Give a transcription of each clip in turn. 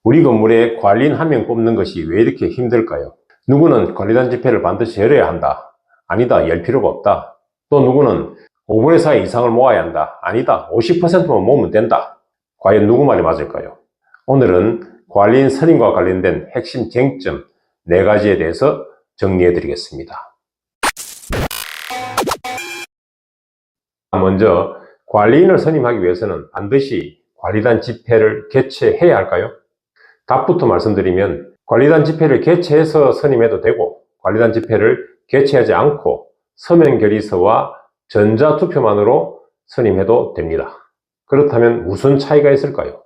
우리 건물에 관리인 한 명 뽑는 것이 왜 이렇게 힘들까요? 누구는 관리단 집회를 반드시 열어야 한다. 아니다. 열 필요가 없다. 또 누구는 5분의 4 이상을 모아야 한다. 아니다. 50%만 모으면 된다. 과연 누구 말이 맞을까요? 오늘은 관리인 선임과 관련된 핵심 쟁점 4가지에 대해서 정리해 드리겠습니다. 먼저 관리인을 선임하기 위해서는 반드시 관리단 집회를 개최해야 할까요? 답부터 말씀드리면 관리단 집회를 개최해서 선임해도 되고 관리단 집회를 개최하지 않고 서면 결의서와 전자투표만으로 선임해도 됩니다. 그렇다면 무슨 차이가 있을까요?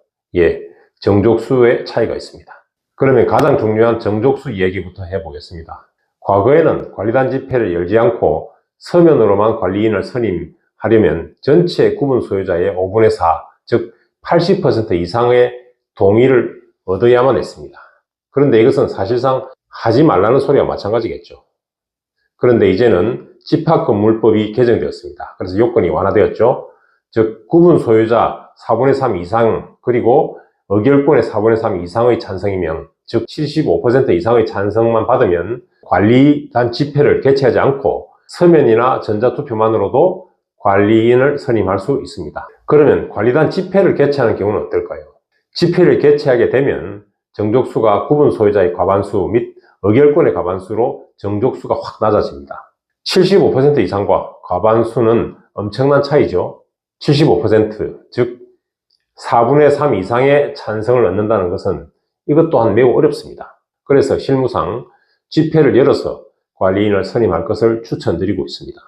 정족수의 차이가 있습니다. 그러면 가장 중요한 정족수 이야기부터 해보겠습니다. 과거에는 관리단 집회를 열지 않고 서면으로만 관리인을 선임하려면 전체 구분 소유자의 5분의 4, 즉 80% 이상의 동의를 얻어야만 했습니다. 그런데 이것은 사실상 하지 말라는 소리와 마찬가지겠죠. 그런데 이제는 집합건물법이 개정되었습니다. 그래서 요건이 완화되었죠. 즉 구분 소유자 4분의 3 이상 그리고 의결권의 4분의 3 이상의 찬성이면, 즉 75% 이상의 찬성만 받으면 관리단 집회를 개최하지 않고 서면이나 전자투표만으로도 관리인을 선임할 수 있습니다. 그러면 관리단 집회를 개최하는 경우는 어떨까요? 집회를 개최하게 되면 정족수가 구분 소유자의 과반수 및 의결권의 과반수로 정족수가 확 낮아집니다. 75% 이상과 과반수는 엄청난 차이죠. 75%, 즉 4분의 3 이상의 찬성을 얻는다는 것은 이것 또한 매우 어렵습니다. 그래서 실무상 집회를 열어서 관리인을 선임할 것을 추천드리고 있습니다.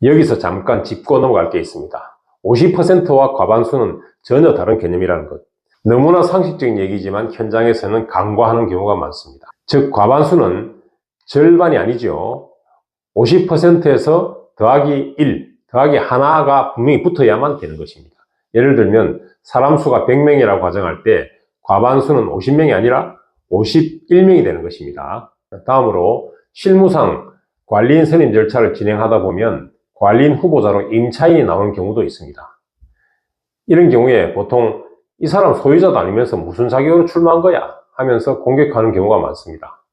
여기서 잠깐 짚고 넘어갈 게 있습니다. 50%와 과반수는 전혀 다른 개념이라는 것. 너무나 상식적인 얘기지만 현장에서는 간과하는 경우가 많습니다. 즉 과반수는 절반이 아니죠. 50%에서 더하기 1, 더하기 하나가 분명히 붙어야만 되는 것입니다. 예를 들면 사람 수가 100명이라고 가정할 때 과반수는 50명이 아니라 51명이 되는 것입니다. 다음으로 실무상 관리인 선임 절차를 진행하다 보면 관리인 후보자로 임차인이 나오는 경우도 있습니다. 이런 경우에 보통 이 사람 소유자도 아니면서 무슨 자격으로 출마한 거야 하면서 공격하는 경우가 많습니다.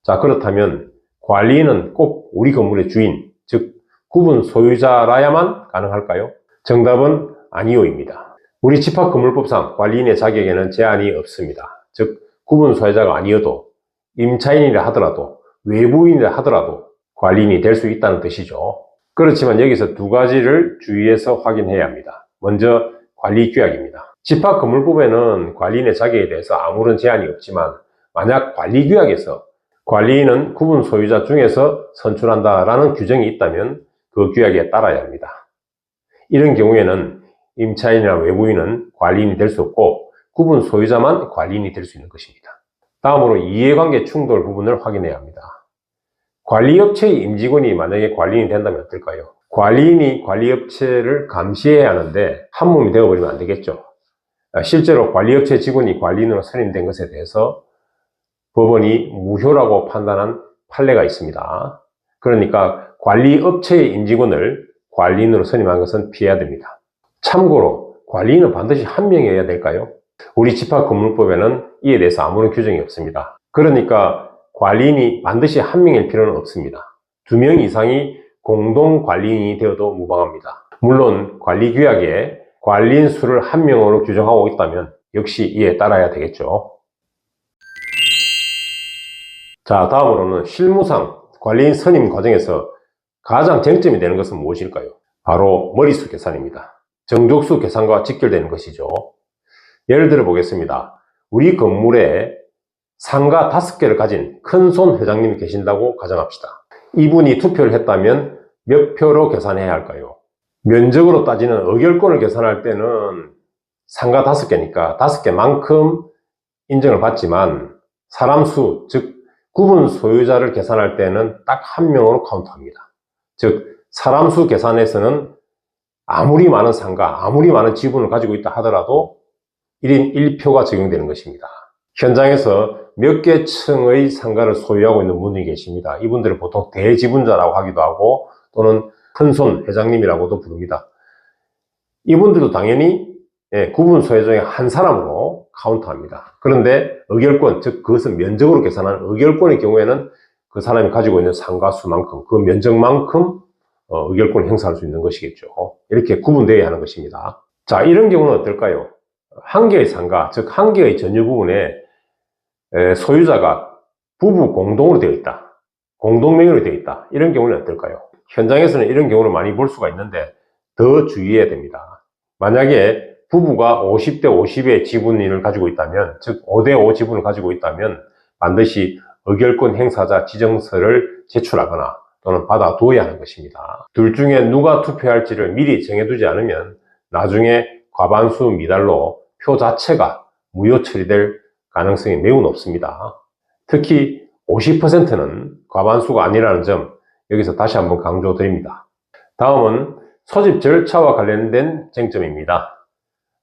자, 그렇다면 관리인은 꼭 우리 건물의 주인, 즉 구분 소유자라야만 가능할까요? 정답은 아니오입니다. 우리 집합건물법상 관리인의 자격에는 제한이 없습니다. 즉 구분 소유자가 아니어도 임차인이라 하더라도 외부인이라 하더라도 관리인이 될 수 있다는 뜻이죠. 그렇지만 여기서 2가지를 주의해서 확인해야 합니다. 먼저 관리규약입니다. 집합건물법에는 관리인의 자격에 대해서 아무런 제한이 없지만 만약 관리규약에서 관리인은 구분 소유자 중에서 선출한다라는 규정이 있다면 그 규약에 따라야 합니다. 이런 경우에는 임차인이나 외부인은 관리인이 될 수 없고 구분 소유자만 관리인이 될 수 있는 것입니다. 다음으로 이해관계 충돌 부분을 확인해야 합니다. 관리업체의 임직원이 만약에 관리인이 된다면 어떨까요? 관리인이 관리업체를 감시해야 하는데 한 몸이 되어버리면 안 되겠죠. 실제로 관리업체 직원이 관리인으로 선임된 것에 대해서 법원이 무효라고 판단한 판례가 있습니다. 그러니까 관리업체의 임직원을 관리인으로 선임한 것은 피해야 됩니다. 참고로 관리인은 반드시 한 명이어야 될까요? 우리 집합건물법에는 이에 대해서 아무런 규정이 없습니다. 그러니까 관리인이 반드시 한 명일 필요는 없습니다. 2명 이상이 공동 관리인이 되어도 무방합니다. 물론 관리규약에 관리인 수를 1명으로 규정하고 있다면 역시 이에 따라야 되겠죠. 자, 다음으로는 실무상 관리인 선임 과정에서 가장 쟁점이 되는 것은 무엇일까요? 바로 머릿수 계산입니다. 정족수 계산과 직결되는 것이죠. 예를 들어 보겠습니다. 우리 건물에 상가 5개를 가진 큰손 회장님이 계신다고 가정합시다. 이분이 투표를 했다면 몇 표로 계산해야 할까요? 면적으로 따지는 의결권을 계산할 때는 상가 5개니까 5개만큼 인정을 받지만 사람 수, 즉 구분 소유자를 계산할 때는 딱 1명으로 카운트합니다. 즉 사람 수 계산에서는 아무리 많은 상가, 아무리 많은 지분을 가지고 있다 하더라도 1인 1표가 적용되는 것입니다. 현장에서 몇 개 층의 상가를 소유하고 있는 분이 계십니다. 이분들을 보통 대지분자라고 하기도 하고 또는 큰손 회장님이라고도 부릅니다. 이분들도 당연히 구분 소유자 중에 한 사람으로 카운트합니다. 그런데 의결권, 즉 그것은 면적으로 계산한 의결권의 경우에는 그 사람이 가지고 있는 상가수만큼, 그 면적만큼 의결권을 행사할 수 있는 것이겠죠. 이렇게 구분되어야 하는 것입니다. 자, 이런 경우는 어떨까요? 한 개의 상가, 즉 한 개의 전유 부분에 소유자가 부부 공동으로 되어 있다, 공동명의로 되어 있다, 이런 경우는 어떨까요? 현장에서는 이런 경우를 많이 볼 수가 있는데 더 주의해야 됩니다. 만약에 부부가 50대 50의 지분을 가지고 있다면, 즉 5대 5 지분을 가지고 있다면 반드시 의결권 행사자 지정서를 제출하거나 또는 받아두어야 하는 것입니다. 둘 중에 누가 투표할지를 미리 정해두지 않으면 나중에 과반수 미달로 표 자체가 무효 처리될 가능성이 매우 높습니다. 특히 50%는 과반수가 아니라는 점 여기서 다시 한번 강조드립니다. 다음은 소집 절차와 관련된 쟁점입니다.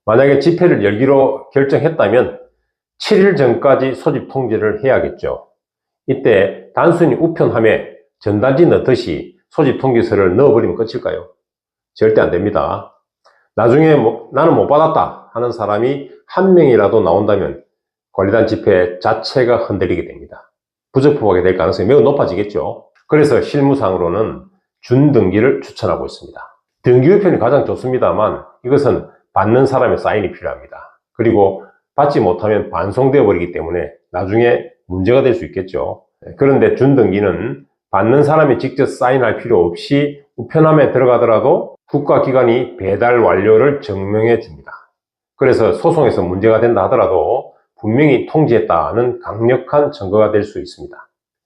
만약에 집회를 열기로 결정했다면 7일 전까지 소집 통지를 해야겠죠. 이때 단순히 우편함에 전단지 넣듯이 소집 통지서를 넣어버리면 끝일까요? 절대 안 됩니다. 나중에 나는 못 받았다 하는 사람이 한 명이라도 나온다면 관리단 집회 자체가 흔들리게 됩니다. 부적법하게 될 가능성이 매우 높아지겠죠. 그래서 실무상으로는 준등기를 추천하고 있습니다. 등기우편이 가장 좋습니다만 이것은 받는 사람의 사인이 필요합니다. 그리고 받지 못하면 반송되어 버리기 때문에 나중에 문제가 될 수 있겠죠. 그런데 준등기는 받는 사람이 직접 사인할 필요 없이 우편함에 들어가더라도 국가기관이 배달 완료를 증명해 줍니다. 그래서 소송에서 문제가 된다 하더라도 분명히 통지했다는 강력한 증거가 될 수 있습니다.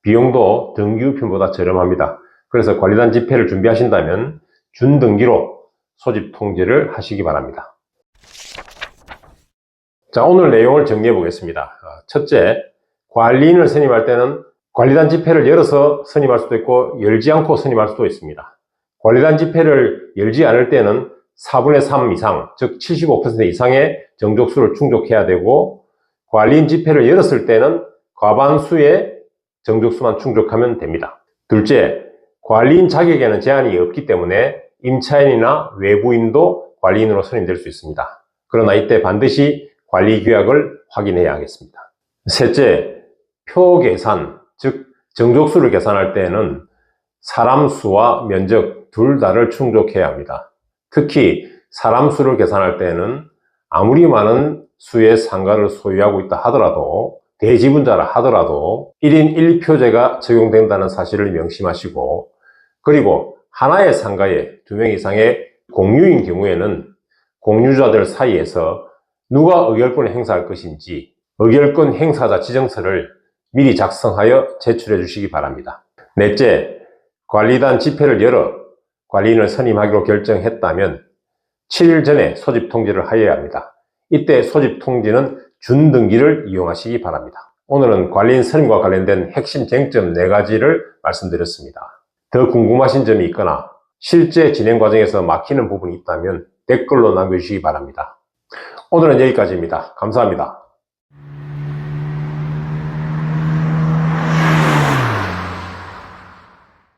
비용도 등기우편보다 저렴합니다. 그래서 관리단 집회를 준비하신다면 준등기로 소집 통지를 하시기 바랍니다. 자, 오늘 내용을 정리해 보겠습니다. 첫째, 관리인을 선임할 때는 관리단 집회를 열어서 선임할 수도 있고 열지 않고 선임할 수도 있습니다. 관리단 집회를 열지 않을 때는 4분의 3 이상, 즉 75% 이상의 정족수를 충족해야 되고, 관리인 집회를 열었을 때는 과반수의 정족수만 충족하면 됩니다. 둘째, 관리인 자격에는 제한이 없기 때문에 임차인이나 외부인도 관리인으로 선임될 수 있습니다. 그러나 이때 반드시 관리 규약을 확인해야 하겠습니다. 셋째, 표 계산, 즉 정족수를 계산할 때는 사람 수와 면적 둘 다를 충족해야 합니다. 특히 사람 수를 계산할 때는 아무리 많은 수의 상가를 소유하고 있다 하더라도, 대지분자라 하더라도 1인 1표제가 적용된다는 사실을 명심하시고, 그리고 하나의 상가에 2명 이상의 공유인 경우에는 공유자들 사이에서 누가 의결권을 행사할 것인지 의결권 행사자 지정서를 미리 작성하여 제출해 주시기 바랍니다. 넷째, 관리단 집회를 열어 관리인을 선임하기로 결정했다면 7일 전에 소집 통지를 하여야 합니다. 이때 소집 통지는 준등기를 이용하시기 바랍니다. 오늘은 관리인 선임과 관련된 핵심 쟁점 4가지를 말씀드렸습니다. 더 궁금하신 점이 있거나 실제 진행 과정에서 막히는 부분이 있다면 댓글로 남겨주시기 바랍니다. 오늘은 여기까지입니다. 감사합니다.